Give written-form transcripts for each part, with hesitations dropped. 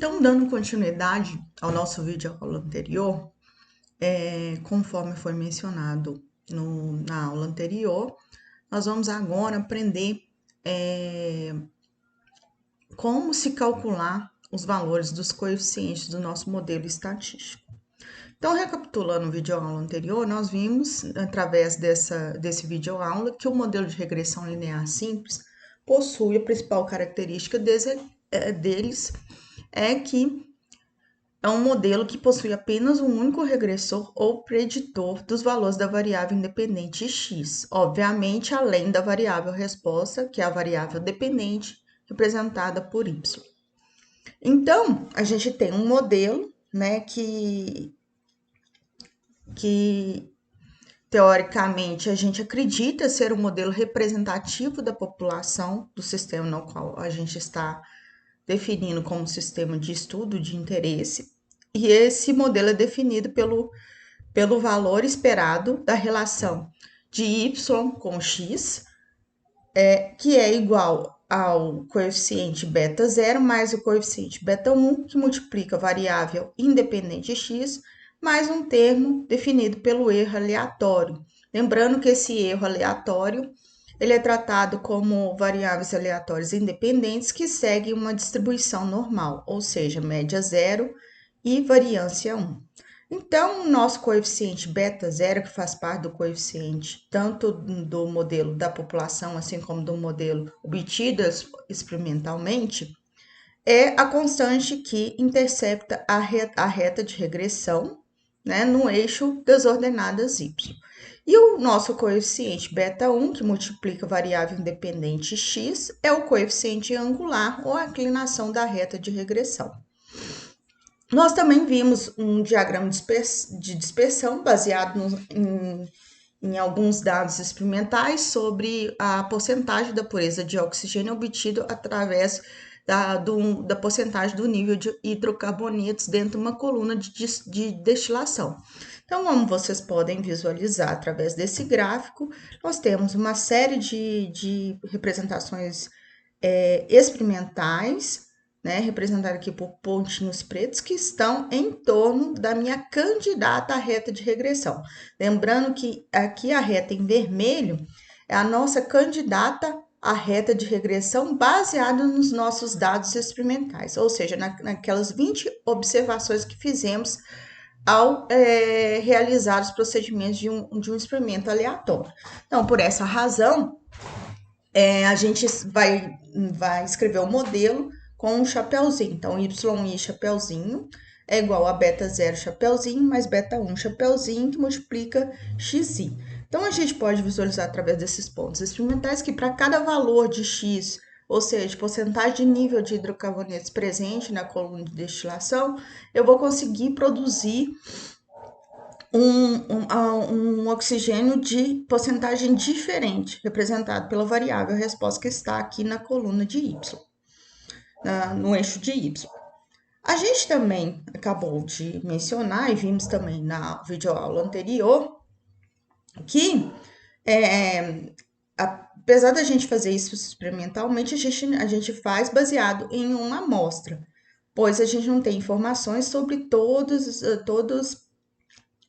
Então, dando continuidade ao nosso vídeo aula anterior, conforme foi mencionado na aula anterior, nós vamos agora aprender como se calcular os valores dos coeficientes do nosso modelo estatístico. Então, recapitulando o vídeo aula anterior, nós vimos, através desse vídeo aula, que o modelo de regressão linear simples possui a principal característica deles é que é um modelo que possui apenas um único regressor ou preditor dos valores da variável independente x, obviamente além da variável resposta, que é a variável dependente, representada por y. Então, a gente tem um modelo, né, que teoricamente a gente acredita ser um modelo representativo da população do sistema no qual a gente está definindo como sistema de estudo de interesse, e esse modelo é definido pelo valor esperado da relação de y com x, que é igual ao coeficiente beta 0 mais o coeficiente beta 1, que multiplica a variável independente x, mais um termo definido pelo erro aleatório. Lembrando que esse erro aleatório ele é tratado como variáveis aleatórias independentes que seguem uma distribuição normal, ou seja, média zero e variância 1. Então, o nosso coeficiente beta zero, que faz parte do coeficiente tanto do modelo da população, assim como do modelo obtido experimentalmente, é a constante que intercepta a reta de regressão, né, no eixo das ordenadas y. E o nosso coeficiente beta 1, que multiplica a variável independente x, é o coeficiente angular ou a inclinação da reta de regressão. Nós também vimos um diagrama de dispersão baseado em alguns dados experimentais sobre a porcentagem da pureza de oxigênio obtido através da porcentagem do nível de hidrocarbonetos dentro de uma coluna de destilação. Então, como vocês podem visualizar através desse gráfico, nós temos uma série de representações experimentais, né, representada aqui por pontinhos pretos, que estão em torno da minha candidata à reta de regressão. Lembrando que aqui a reta em vermelho é a nossa candidata à reta de regressão baseada nos nossos dados experimentais, ou seja, naquelas 20 observações que fizemos ao realizar os procedimentos de um experimento aleatório. Então, por essa razão, a gente vai escrever o modelo com um chapeuzinho. Então, yi chapeuzinho é igual a beta 0 chapeuzinho mais beta 1 chapeuzinho, que multiplica xi. Então, a gente pode visualizar através desses pontos experimentais que para cada valor de x, ou seja, porcentagem de nível de hidrocarbonetos presente na coluna de destilação, eu vou conseguir produzir um oxigênio de porcentagem diferente, representado pela variável resposta que está aqui na coluna de y, no eixo de y. A gente também acabou de mencionar, e vimos também na videoaula anterior, que apesar da gente fazer isso experimentalmente, a gente faz baseado em uma amostra, pois a gente não tem informações sobre todos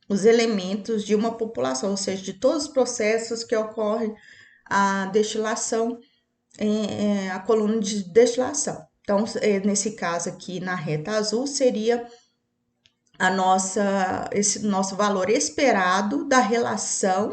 os elementos de uma população, ou seja, de todos os processos que ocorrem a destilação, a coluna de destilação. Então, nesse caso aqui, na reta azul, seria esse nosso valor esperado da relação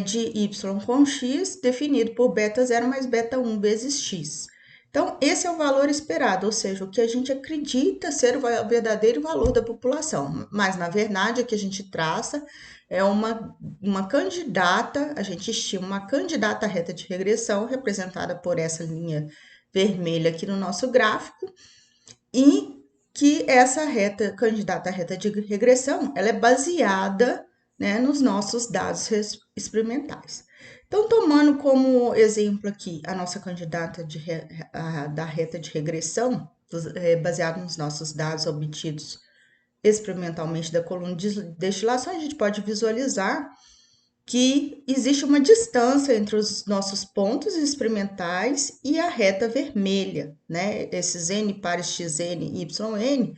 de y com x, definido por beta 0 mais beta 1 vezes x. Então, esse é o valor esperado, ou seja, o que a gente acredita ser o verdadeiro valor da população. Mas, na verdade, o que a gente traça é uma candidata, a gente estima uma candidata à reta de regressão, representada por essa linha vermelha aqui no nosso gráfico, e que essa reta, candidata à reta de regressão, ela é baseada, né, nos nossos dados experimentais. Então, tomando como exemplo aqui a nossa candidata da reta de regressão, baseado nos nossos dados obtidos experimentalmente da coluna de destilação, a gente pode visualizar que existe uma distância entre os nossos pontos experimentais e a reta vermelha, né? Esses n pares xn e yn,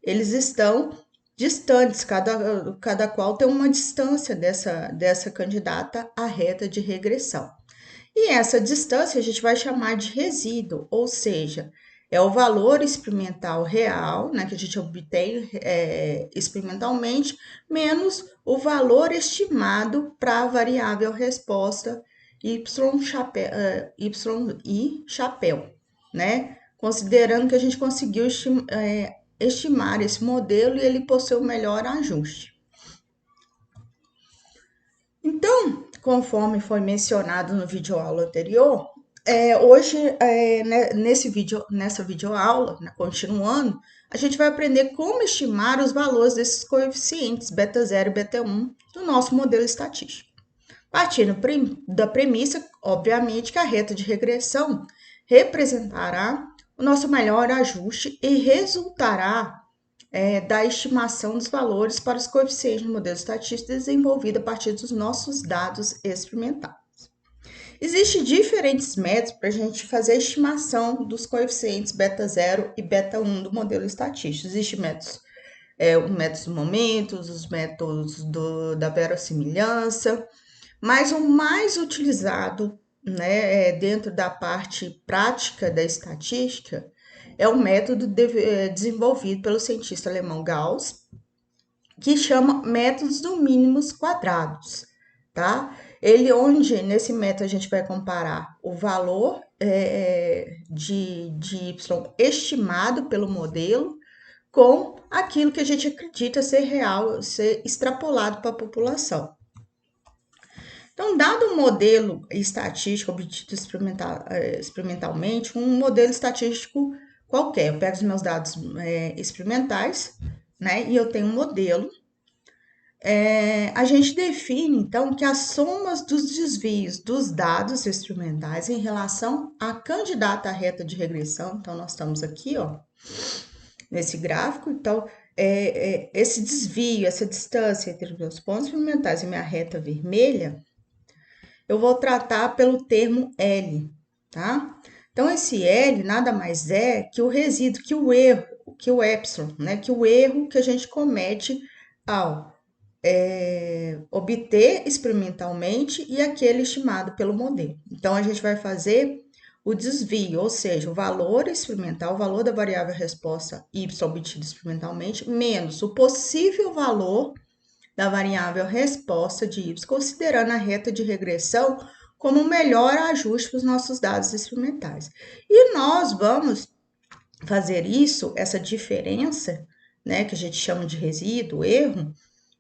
eles estão distantes, cada qual tem uma distância dessa candidata à reta de regressão. E essa distância a gente vai chamar de resíduo, ou seja, é o valor experimental real, né, que a gente obtém experimentalmente, menos o valor estimado para a variável resposta y e chapéu, né? Considerando que a gente conseguiu estimar esse modelo e ele possui o melhor ajuste. Então, conforme foi mencionado no videoaula anterior, hoje, nessa videoaula, né, continuando, a gente vai aprender como estimar os valores desses coeficientes beta 0 e beta 1 do nosso modelo estatístico. Partindo da premissa, obviamente, que a reta de regressão representará o nosso melhor ajuste e resultará da estimação dos valores para os coeficientes do modelo estatístico desenvolvido a partir dos nossos dados experimentais. Existem diferentes métodos para a gente fazer a estimação dos coeficientes beta 0 e beta 1 do modelo estatístico. Existem métodos, os métodos do momentos, os métodos da verossimilhança, mas o mais utilizado, né, dentro da parte prática da estatística é o método desenvolvido pelo cientista alemão Gauss, que chama métodos do mínimos quadrados, tá? Onde nesse método a gente vai comparar o valor de y estimado pelo modelo com aquilo que a gente acredita ser real, ser extrapolado para a população. Então, dado um modelo estatístico obtido experimentalmente, um modelo estatístico qualquer, eu pego os meus dados experimentais, né, e eu tenho um modelo, a gente define, então, que as somas dos desvios dos dados experimentais em relação à candidata à reta de regressão, então, nós estamos aqui, ó, nesse gráfico, então, esse desvio, essa distância entre os meus pontos experimentais e minha reta vermelha, eu vou tratar pelo termo L, tá? Então, esse L nada mais é que o resíduo, que o erro, que o epsilon, né? Que o erro que a gente comete ao obter experimentalmente e aquele estimado pelo modelo. Então, a gente vai fazer o desvio, ou seja, o valor experimental, o valor da variável resposta y obtido experimentalmente, menos o possível valor da variável resposta de y, considerando a reta de regressão como o melhor ajuste para os nossos dados experimentais. E nós vamos fazer isso, essa diferença, né, que a gente chama de resíduo, erro,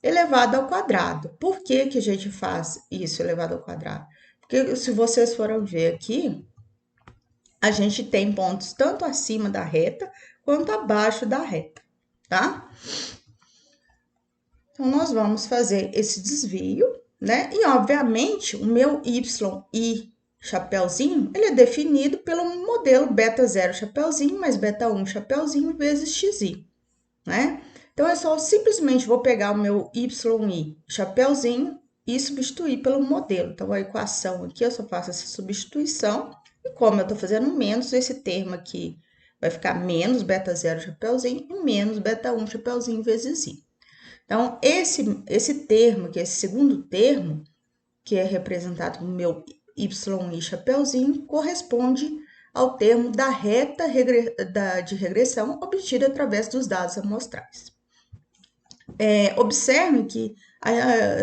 elevado ao quadrado. Por que que a gente faz isso elevado ao quadrado? Porque se vocês forem ver aqui, a gente tem pontos tanto acima da reta quanto abaixo da reta, tá? Então, nós vamos fazer esse desvio, né? E, obviamente, o meu y chapeuzinho, ele é definido pelo modelo beta 0 chapeuzinho mais beta 1 chapeuzinho vezes xi, né? Então, é só simplesmente vou pegar o meu y chapeuzinho e substituir pelo modelo. Então, a equação aqui, eu só faço essa substituição. E como eu tô fazendo menos, esse termo aqui vai ficar menos beta 0 chapeuzinho e menos beta 1 chapeuzinho vezes i. Então, esse termo, que é esse segundo termo, que é representado no meu y e chapeuzinho, corresponde ao termo da reta de regressão obtida através dos dados amostrais. Observe que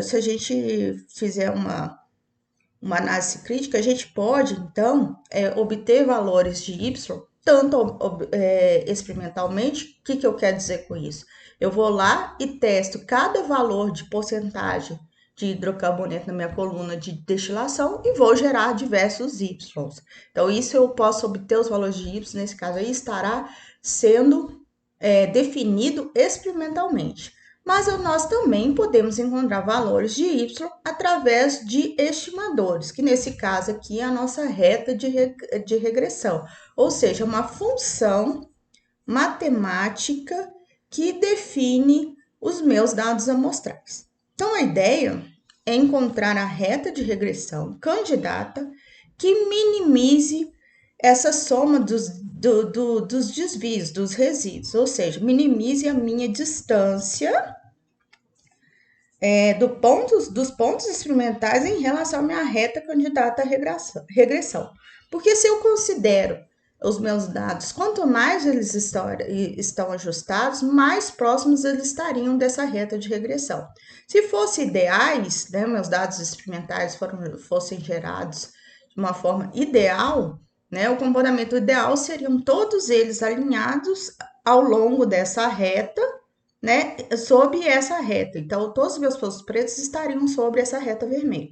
se a gente fizer uma análise crítica, a gente pode, então, obter valores de y, tanto experimentalmente. O que eu quero dizer com isso? Eu vou lá e testo cada valor de porcentagem de hidrocarboneto na minha coluna de destilação e vou gerar diversos y. Então, isso eu posso obter os valores de y, nesse caso aí estará sendo definido experimentalmente. Mas nós também podemos encontrar valores de y através de estimadores, que nesse caso aqui é a nossa reta de regressão, ou seja, uma função matemática que define os meus dados amostrais. Então, a ideia encontrar a reta de regressão candidata que minimize essa soma dos desvios, dos resíduos, ou seja, minimize a minha distância dos pontos experimentais em relação à minha reta candidata à regressão. Porque se eu considero os meus dados, quanto mais eles estão ajustados, mais próximos eles estariam dessa reta de regressão. Se fossem ideais, né, meus dados experimentais fossem gerados de uma forma ideal, né, o comportamento ideal seriam todos eles alinhados ao longo dessa reta, né, sob essa reta. Então, todos os meus pontos pretos estariam sobre essa reta vermelha.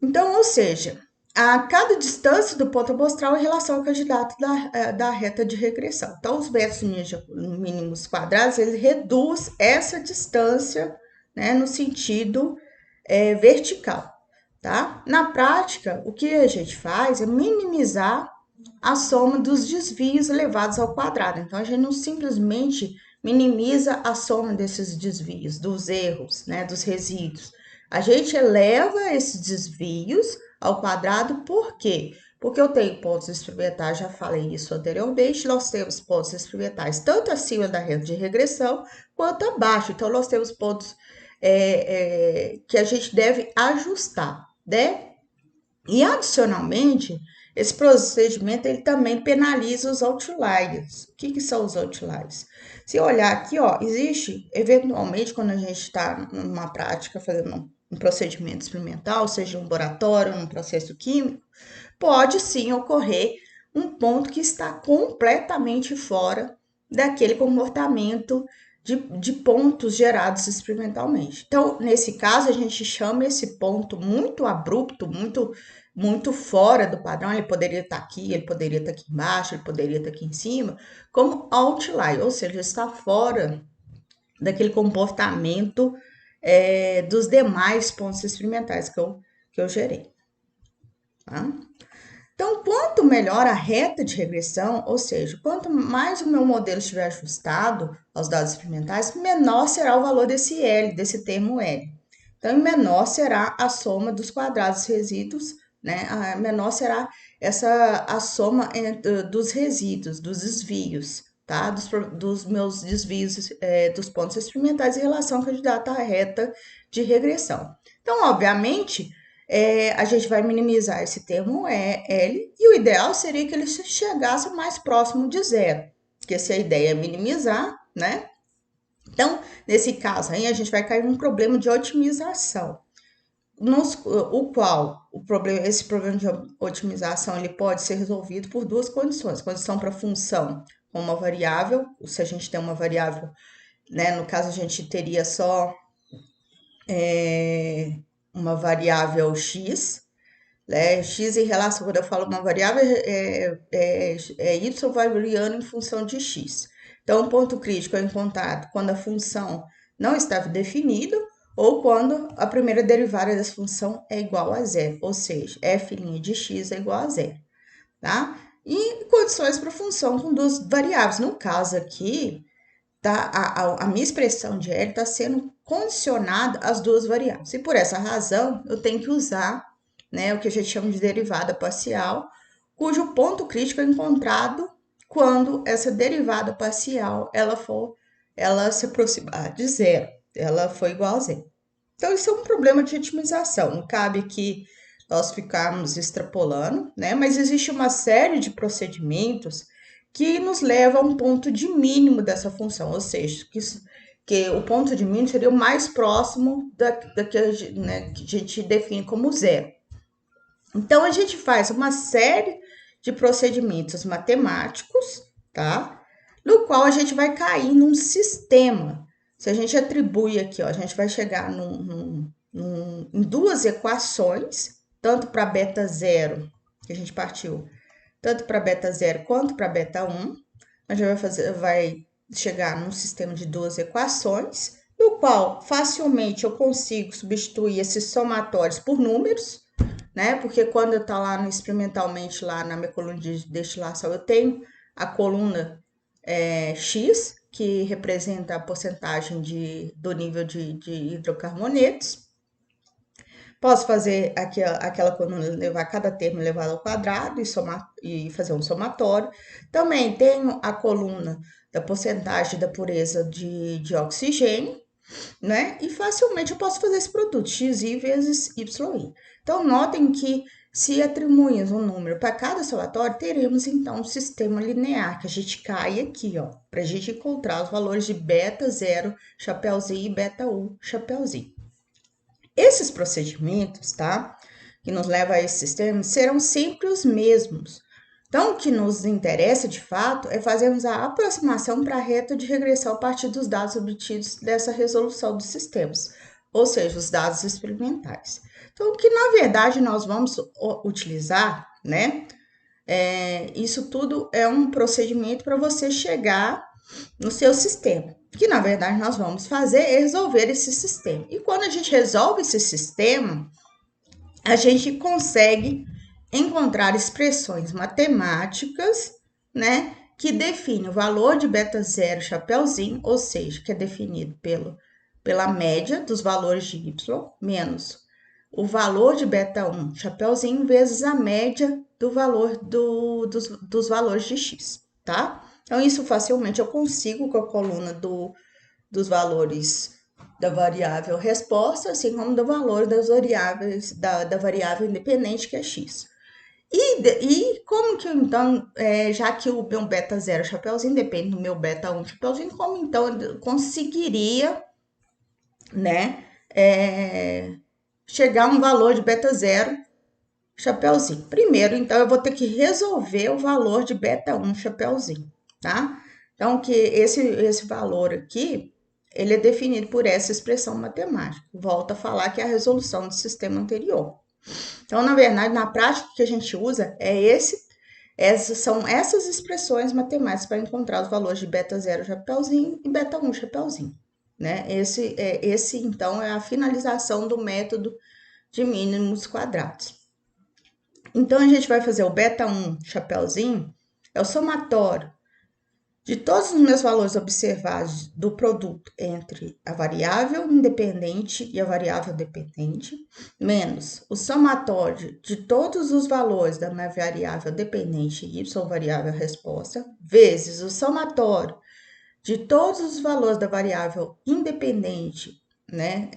Então, ou seja, a cada distância do ponto amostral em relação ao candidato da reta de regressão. Então, os métodos mínimos quadrados, ele reduz essa distância, né, no sentido vertical, tá? Na prática, o que a gente faz é minimizar a soma dos desvios elevados ao quadrado. Então, a gente não simplesmente minimiza a soma desses desvios, dos erros, né, dos resíduos. A gente eleva esses desvios ao quadrado, por quê? Porque eu tenho pontos experimentais, já falei isso anteriormente, nós temos pontos experimentais tanto acima da reta de regressão quanto abaixo. Então, nós temos pontos que a gente deve ajustar, né? E, adicionalmente, esse procedimento ele também penaliza os outliers. O que são os outliers? Se olhar aqui, ó, existe, eventualmente, quando a gente está numa prática, fazendo um procedimento experimental, seja um laboratório, um processo químico, pode sim ocorrer um ponto que está completamente fora daquele comportamento de pontos gerados experimentalmente. Então, nesse caso, a gente chama esse ponto muito abrupto, muito fora do padrão, ele poderia estar aqui, ele poderia estar aqui embaixo, ele poderia estar aqui em cima, como outlier, ou seja, está fora daquele comportamento dos demais pontos experimentais que eu gerei. Tá? Então, quanto melhor a reta de regressão, ou seja, quanto mais o meu modelo estiver ajustado aos dados experimentais, menor será o valor desse L, desse termo L. Então, menor será a soma dos quadrados resíduos, né? Menor será a soma dos resíduos, dos desvios, tá? Dos meus desvios dos pontos experimentais em relação ao candidato à reta de regressão. Então, obviamente, a gente vai minimizar esse termo L, e o ideal seria que ele chegasse mais próximo de zero, porque se a ideia é minimizar, né? Então, nesse caso aí, a gente vai cair num problema de otimização, esse problema de otimização ele pode ser resolvido por duas condições. Condição para função com uma variável, se a gente tem uma variável, né? No caso, a gente teria só uma variável x, né? X em relação, quando eu falo uma variável, y variando em função de x. Então, o ponto crítico é encontrado quando a função não estava definida ou quando a primeira derivada dessa função é igual a zero, ou seja, f' de x é igual a zero, tá? E condições para função com duas variáveis. No caso aqui, tá, a minha expressão de L está sendo condicionada às duas variáveis. E por essa razão, eu tenho que usar, né, o que a gente chama de derivada parcial, cujo ponto crítico é encontrado quando essa derivada parcial ela se aproximar de zero, ela for igual a zero. Então, isso é um problema de otimização. Não cabe que nós ficarmos extrapolando, né? Mas existe uma série de procedimentos que nos leva a um ponto de mínimo dessa função, ou seja, que o ponto de mínimo seria o mais próximo da que a gente define como zero. Então, a gente faz uma série de procedimentos matemáticos, tá? No qual a gente vai cair num sistema. Se a gente atribui aqui, ó, a gente vai chegar em duas equações, tanto para beta 0, que a gente partiu, tanto para beta 0 quanto para beta 1. A gente vai chegar num sistema de duas equações, no qual facilmente eu consigo substituir esses somatórios por números, né? Porque quando eu tá lá experimentalmente, lá na minha coluna de destilação, eu tenho a coluna X, que representa a porcentagem do nível de hidrocarbonetos. Posso fazer aqui, aquela coluna, levar cada termo elevado ao quadrado e fazer um somatório. Também tenho a coluna da porcentagem da pureza de oxigênio, né? E facilmente eu posso fazer esse produto, xi vezes yi. Então, notem que se atribuirmos um número para cada somatório, teremos então um sistema linear, que a gente cai aqui, ó, para a gente encontrar os valores de beta 0, chapéuzinho, e beta 1, chapéuzinho. Esses procedimentos, tá? Que nos levam a esse sistema, serão sempre os mesmos. Então, o que nos interessa, de fato, é fazermos a aproximação para a reta de regressão a partir dos dados obtidos dessa resolução dos sistemas, ou seja, os dados experimentais. Então, o que, na verdade, nós vamos utilizar, né? Isso tudo é um procedimento para você chegar no seu sistema. O que, na verdade, nós vamos fazer é resolver esse sistema. E quando a gente resolve esse sistema, a gente consegue encontrar expressões matemáticas, né, que definem o valor de beta 0 chapéuzinho, ou seja, que é definido pela média dos valores de y menos o valor de beta 1 chapéuzinho vezes a média do valor dos valores de x, tá? Então, isso facilmente eu consigo com a coluna dos valores da variável resposta, assim como do valor das variáveis, da variável independente, que é x. E como que então, já que o meu beta 0 chapéuzinho depende do meu beta 1 chapéuzinho, como então eu conseguiria, né, chegar a um valor de beta 0 chapéuzinho? Primeiro, então, eu vou ter que resolver o valor de beta 1 chapéuzinho, tá? Então, que esse valor aqui, ele é definido por essa expressão matemática. Volto a falar que é a resolução do sistema anterior. Então, na verdade, na prática, o que a gente usa são essas expressões matemáticas para encontrar os valores de beta 0 chapéuzinho e beta 1 chapéuzinho, né? Esse, então, é a finalização do método de mínimos quadrados. Então, a gente vai fazer o beta 1 chapéuzinho, é o somatório de todos os meus valores observados do produto entre a variável independente e a variável dependente, menos o somatório de todos os valores da minha variável dependente y, variável resposta, vezes o somatório de todos os valores da variável independente, né,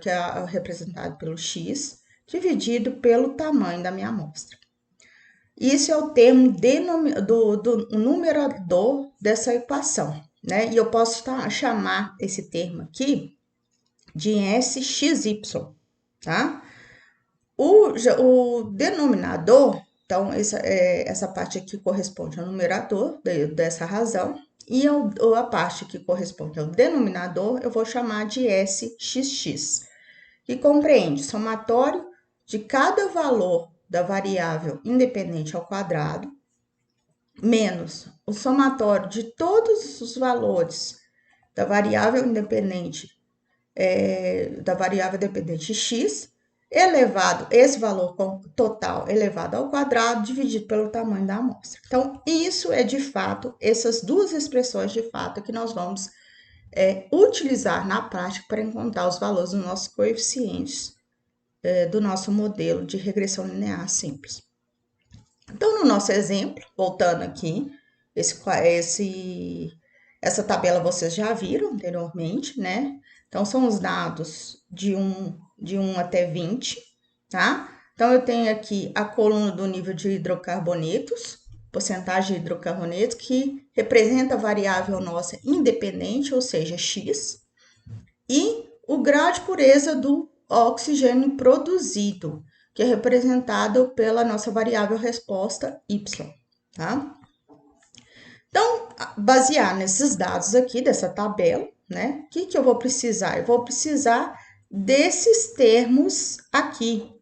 que é representado pelo x, dividido pelo tamanho da minha amostra. Isso é o termo do numerador dessa equação, né? E eu posso chamar esse termo aqui de SXY, tá? O denominador, então, essa parte aqui corresponde ao numerador dessa razão, e a parte que corresponde ao denominador, eu vou chamar de SXX, que compreende o somatório de cada valor da variável independente ao quadrado, menos o somatório de todos os valores da variável independente, x, elevado, esse valor total elevado ao quadrado, dividido pelo tamanho da amostra. Então, isso é de fato, essas duas expressões de fato que nós vamos utilizar na prática para encontrar os valores dos nossos coeficientes do nosso modelo de regressão linear simples. Então, no nosso exemplo, voltando aqui, essa tabela vocês já viram anteriormente, né? Então, são os dados de 1 até 20, tá? Então, eu tenho aqui a coluna do nível de hidrocarbonetos, porcentagem de hidrocarbonetos, que representa a variável nossa independente, ou seja, x, e o grau de pureza do oxigênio produzido, que é representado pela nossa variável resposta y, tá? Então, basear nesses dados aqui, dessa tabela, né? O que eu vou precisar? Eu vou precisar desses termos aqui,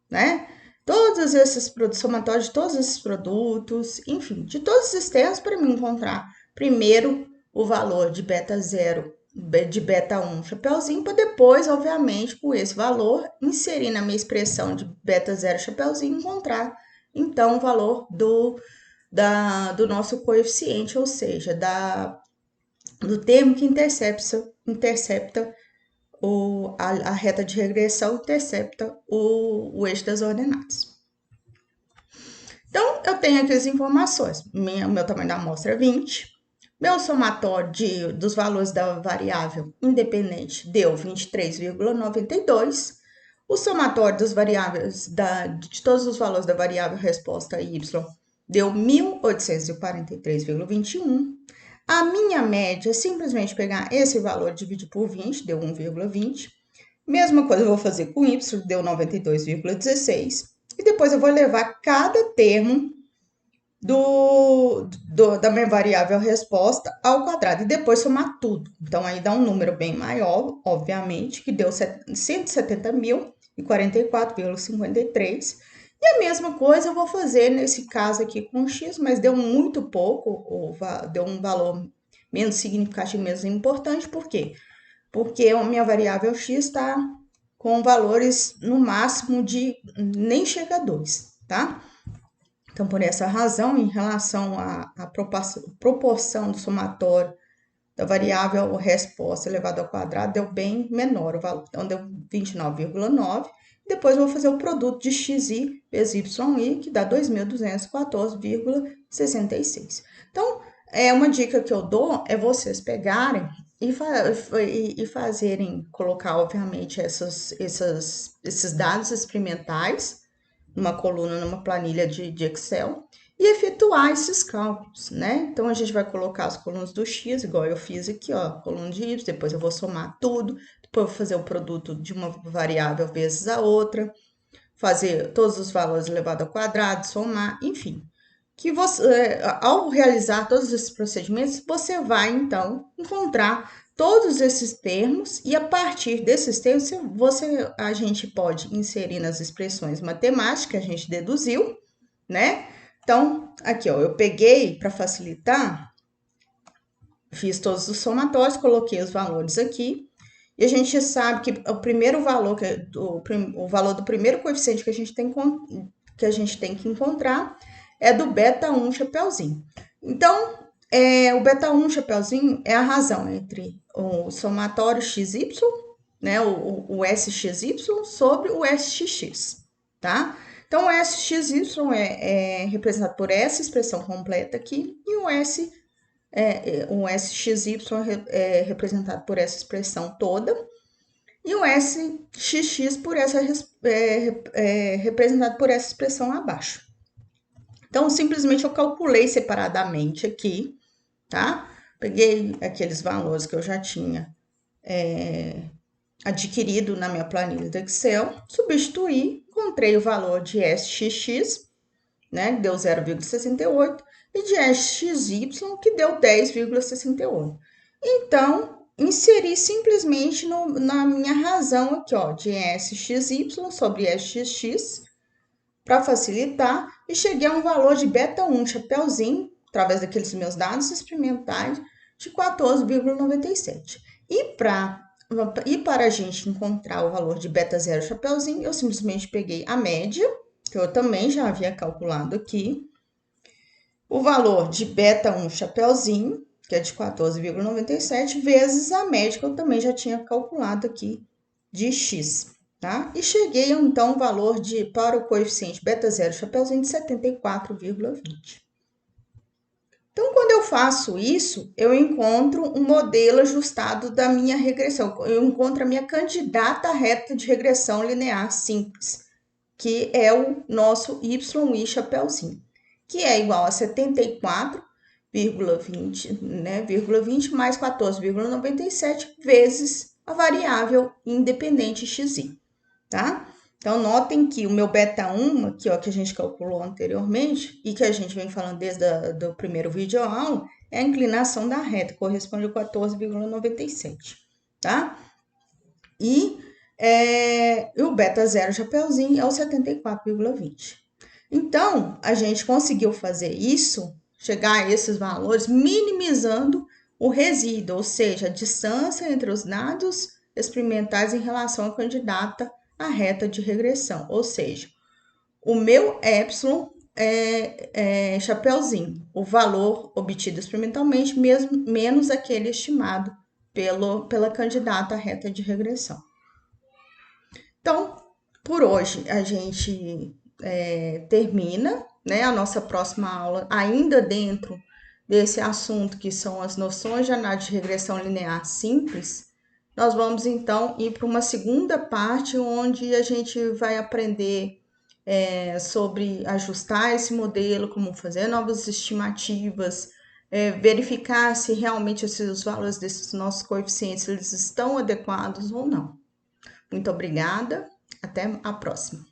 né? Todos esses produtos, somatório de todos esses produtos, enfim, de todos esses termos para me encontrar primeiro o valor de beta 0, de beta 1 chapéuzinho, para depois, obviamente, com esse valor, inserir na minha expressão de beta 0 chapéuzinho, encontrar, então, o valor do nosso coeficiente, ou seja, do termo que intercepta a reta de regressão, intercepta o eixo das ordenadas. Então, eu tenho aqui as informações. Meu tamanho da amostra é 20. Meu somatório dos valores da variável independente deu 23,92. O somatório das variáveis de todos os valores da variável resposta y deu 1.843,21. A minha média é simplesmente pegar esse valor e dividir por 20, deu 1,20. Mesma coisa eu vou fazer com y, deu 92,16. E depois eu vou levar cada termo da minha variável resposta ao quadrado e depois somar tudo. Então, aí dá um número bem maior, obviamente, que deu 170.044,53. E a mesma coisa eu vou fazer nesse caso aqui com x, mas deu muito pouco, deu um valor menos significativo, menos importante. Por quê? Porque a minha variável x está com valores no máximo de nem chega a 2, tá? Então, por essa razão, em relação à proporção do somatório da variável resposta elevado ao quadrado, deu bem menor o valor. Então, deu 29,9. Depois, eu vou fazer o produto de xi vezes yi, que dá 2.214,66. Então, uma dica que eu dou é vocês pegarem e fazerem, colocar, obviamente, esses dados experimentais numa coluna, numa planilha de Excel, e efetuar esses cálculos, né? Então, a gente vai colocar as colunas do x, igual eu fiz aqui, ó, coluna de y, depois eu vou somar tudo, depois eu vou fazer o produto de uma variável vezes a outra, fazer todos os valores elevado ao quadrado, somar, enfim. Que você, ao realizar todos esses procedimentos, você vai, então, encontrar todos esses termos e a partir desses termos a gente pode inserir nas expressões matemáticas que a gente deduziu, né? Então, aqui, ó, eu peguei para facilitar, fiz todos os somatórios, coloquei os valores aqui, e a gente sabe que o primeiro valor, o valor do primeiro coeficiente que a gente tem que encontrar é do beta 1 chapeuzinho. Então, o beta 1 chapeuzinho é a razão entre o somatório xy, né, o SXY sobre o SXX, tá? Então, o SXY é representado por essa expressão completa aqui, e o SXY é representado por essa expressão toda, e o SXX representado por essa expressão abaixo. Então, simplesmente eu calculei separadamente aqui, tá? Peguei aqueles valores que eu já tinha adquirido na minha planilha do Excel, substituí, encontrei o valor de SXX, né, que deu 0,68, e de SXY, que deu 10,68. Então, inseri simplesmente na minha razão aqui, ó, de SXY sobre SXX, para facilitar, e cheguei a um valor de beta 1 chapeuzinho, através daqueles meus dados experimentais, de 14,97. E para a gente encontrar o valor de beta 0 chapeuzinho, eu simplesmente peguei a média, que eu também já havia calculado aqui, o valor de beta 1 chapeuzinho, que é de 14,97, vezes a média que eu também já tinha calculado aqui de x. Tá? E cheguei, então, ao valor para o coeficiente beta 0 chapeuzinho de 74,20. Então, quando eu faço isso, eu encontro um modelo ajustado da minha regressão. Eu encontro a minha candidata à reta de regressão linear simples, que é o nosso YI chapeuzinho, que é igual a 74,20, né, 20 mais 14,97 vezes a variável independente xi. Tá? Então, notem que o meu beta 1, aqui, ó, que a gente calculou anteriormente, e que a gente vem falando desde o primeiro vídeo aula, é a inclinação da reta, corresponde a 14,97, tá? E o beta 0 chapeuzinho é o 74,20. Então, a gente conseguiu fazer isso, chegar a esses valores, minimizando o resíduo, ou seja, a distância entre os dados experimentais em relação à candidata a reta de regressão, ou seja, o meu epsilon chapeuzinho, o valor obtido experimentalmente, mesmo menos aquele estimado pela candidata à reta de regressão. Então, por hoje a gente termina, né, a nossa próxima aula, ainda dentro desse assunto que são as noções de análise de regressão linear simples. Nós vamos então ir para uma segunda parte, onde a gente vai aprender sobre ajustar esse modelo, como fazer novas estimativas, verificar se realmente os valores desses nossos coeficientes eles estão adequados ou não. Muito obrigada, até a próxima.